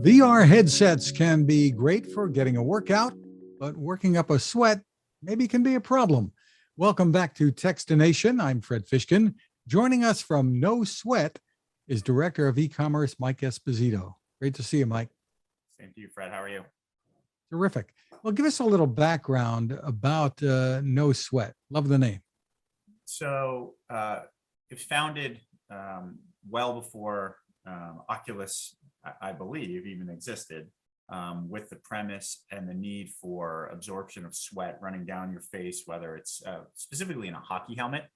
VR headsets can be great for getting a workout, but working up a sweat maybe can be a problem. Welcome back to Techstination. I'm Fred Fishkin. Joining us from NoSweat is Director of E-commerce Mike Esposito. Great to see you, Mike. Same to you, Fred. How are you? Terrific. Well, give us a little background about NoSweat. Love the name. So it was founded well before Oculus, I believe, even existed, with the premise and the need for absorption of sweat running down your face, whether it's specifically in a hockey helmet,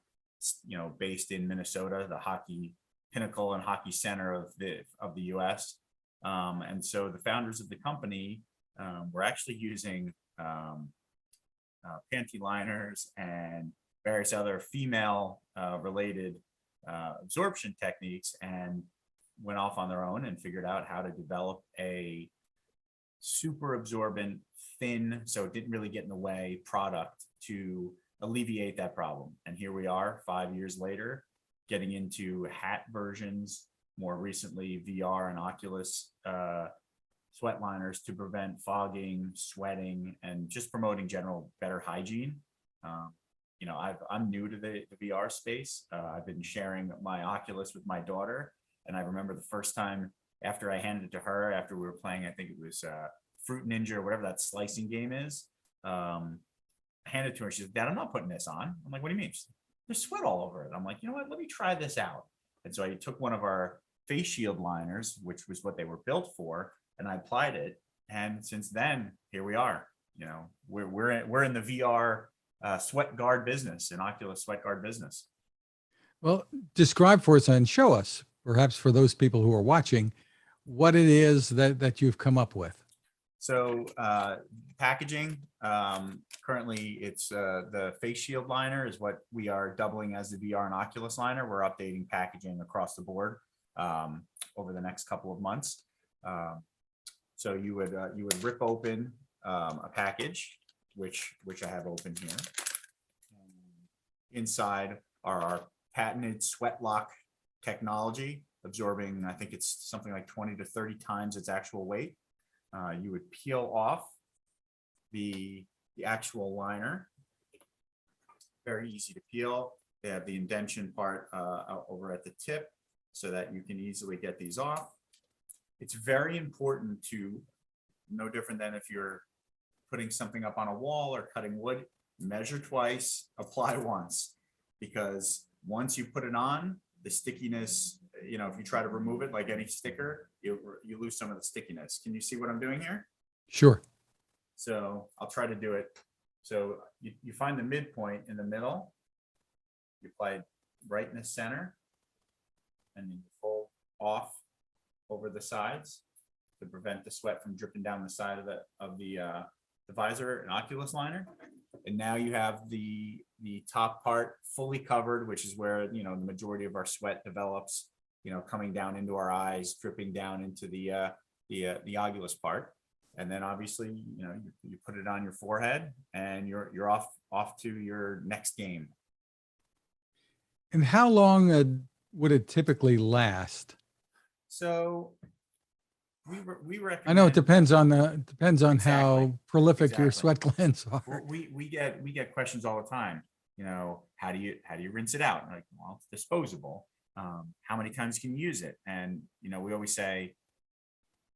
based in Minnesota, the hockey pinnacle and hockey center of the U.S. And so the founders of the company were actually using panty liners and various other female related absorption techniques, and went off on their own and figured out how to develop a super absorbent, thin, so it didn't really get in the way product to alleviate that problem. And here we are 5 years later, getting into hat versions, more recently VR and Oculus sweat liners to prevent fogging, sweating, and just promoting general better hygiene. I'm new to the VR space. I've been sharing my Oculus with my daughter, and I remember the first time after I handed it to her, after we were playing, I think it was Fruit Ninja or whatever that slicing game is. I handed it to her. She said, "Dad, I'm not putting this on." I'm like, "What do you mean?" She said, "There's sweat all over it." I'm like, "You know what? Let me try this out." And so I took one of our face shield liners, which was what they were built for, and I applied it. And since then, here we are. We're in the VR sweat guard business, an Oculus sweat guard business. Well, describe for us and show us, perhaps for those people who are watching, what it is that you've come up with. So packaging, currently it's the face shield liner is what we are doubling as the VR and Oculus liner. We're updating packaging across the board over the next couple of months. So you would rip open a package, which I have open here. Inside are our patented sweat lock technology, absorbing, I think it's something like 20 to 30 times its actual weight. You would peel off the actual liner. Very easy to peel. They have the indention part over at the tip so that you can easily get these off. It's very important to, no different than if you're putting something up on a wall or cutting wood, measure twice, apply once, because once you put it on, the stickiness, if you try to remove it like any sticker, you lose some of the stickiness. Can you see what I'm doing here? Sure. So I'll try to do it. So you find the midpoint in the middle, you apply it right in the center, and then you fold off over the sides to prevent the sweat from dripping down the side of the visor and Oculus liner. And now you have the top part fully covered, which is where the majority of our sweat develops, coming down into our eyes, dripping down into the Oculus part. And then obviously you put it on your forehead and you're off to your next game. And how long would it typically last? So we recommend. I know it depends on exactly how prolific your sweat glands are. We get questions all the time. How do you rinse it out? Like, well, it's disposable. How many times can you use it? And we always say,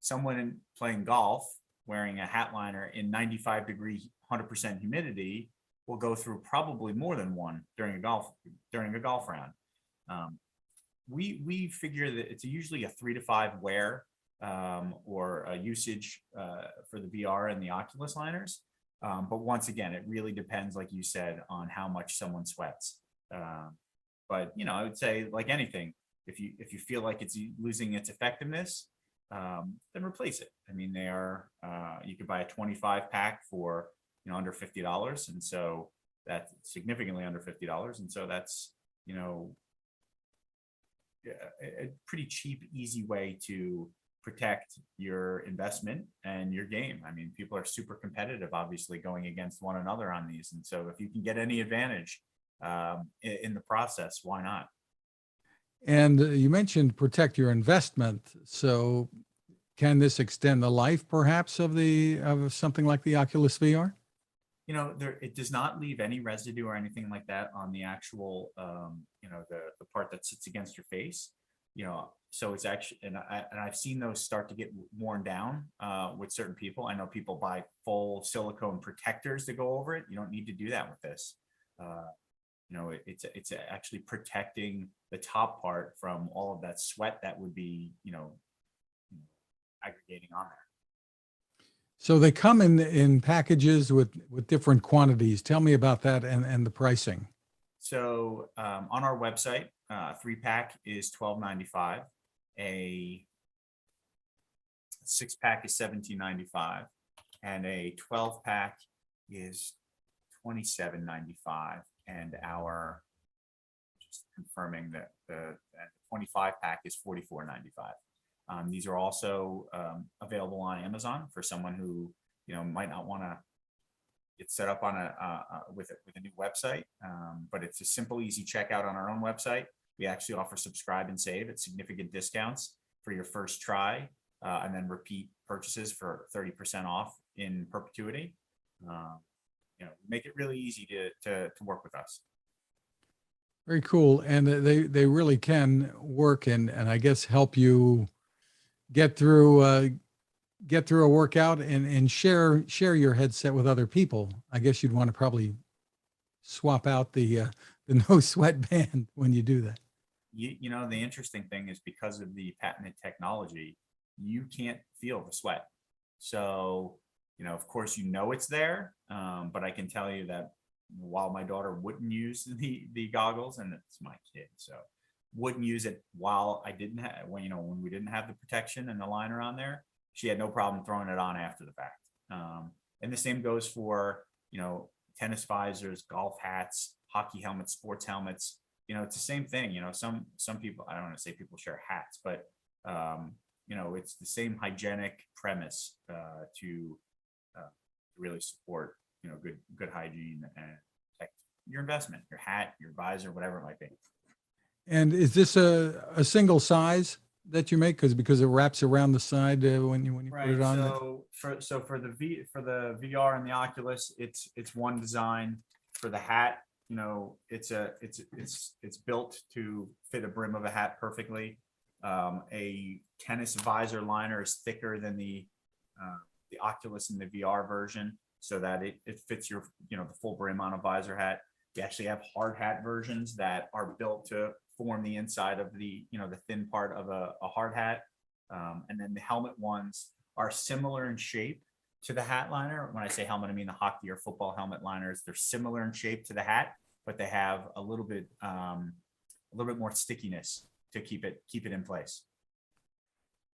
someone playing golf wearing a hat liner in 95-degree, 100% humidity will go through probably more than one during a golf round. We figure that it's usually a 3 to 5 wear or a usage for the VR and the Oculus liners. But once again, it really depends, like you said, on how much someone sweats. But I would say, like anything, if you feel like it's losing its effectiveness, then replace it. I mean, they are you could buy a 25 pack for under $50, and so that's significantly under $50, and so that's a pretty cheap, easy way to protect your investment and your game. I mean, people are super competitive, obviously, going against one another on these. And so if you can get any advantage in the process, why not? And you mentioned protect your investment. So can this extend the life perhaps of something like the Oculus VR? It does not leave any residue or anything like that on the actual, the part that sits against your face. So it's actually, and I've seen those start to get worn down with certain people. I know people buy full silicone protectors to go over it. You don't need to do that with this. It's actually protecting the top part from all of that sweat that would be, aggregating on there. So they come in packages with different quantities. Tell me about that and the pricing. So on our website, 3-pack is $12.95. A 6-pack is $17.95, and a 12-pack is $27.95. And just confirming that the 25-pack is $44.95. These are also available on Amazon for someone who might not want to get set up on with a new website, but it's a simple, easy checkout on our own website. We actually offer subscribe and save at significant discounts for your first try, and then repeat purchases for 30% off in perpetuity. Make it really easy to work with us. Very cool, and they really can work and I guess help you get through a workout and share your headset with other people. I guess you'd want to probably swap out the NoSweat band when you do that. The interesting thing is, because of the patented technology, you can't feel the sweat. So, of course, it's there, but I can tell you that while my daughter wouldn't use the goggles, and it's my kid, so wouldn't use it while I didn't have, when we didn't have the protection and the liner on there, she had no problem throwing it on after the fact. And the same goes for, tennis visors, golf hats, hockey helmets, sports helmets. It's the same thing. Some people, I don't want to say people share hats, but it's the same hygienic premise to really support, good hygiene and protect your investment, your hat, your visor, whatever it might be. And is this a single size that you make because it wraps around the side when you Right. put it on? For the VR and the Oculus, it's one design. For the hat, it's built to fit a brim of a hat perfectly. A tennis visor liner is thicker than the Oculus and the VR version, so that it fits your the full brim on a visor hat. We actually have hard hat versions that are built to form the inside of the the thin part of a hard hat, and then the helmet ones are similar in shape to the hat liner. When I say helmet, I mean the hockey or football helmet liners. They're similar in shape to the hat, but they have a little bit more stickiness to keep it in place.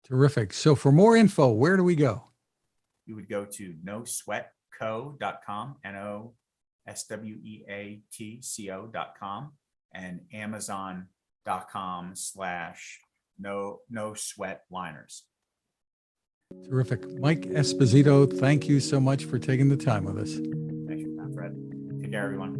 Terrific. So for more info, where do we go? You would go to nosweatco.com, NoSweatco.com, and Amazon.com/NoSweatLiners. Terrific. Mike Esposito, thank you so much for taking the time with us. Thanks for your time, Fred. Take care, everyone.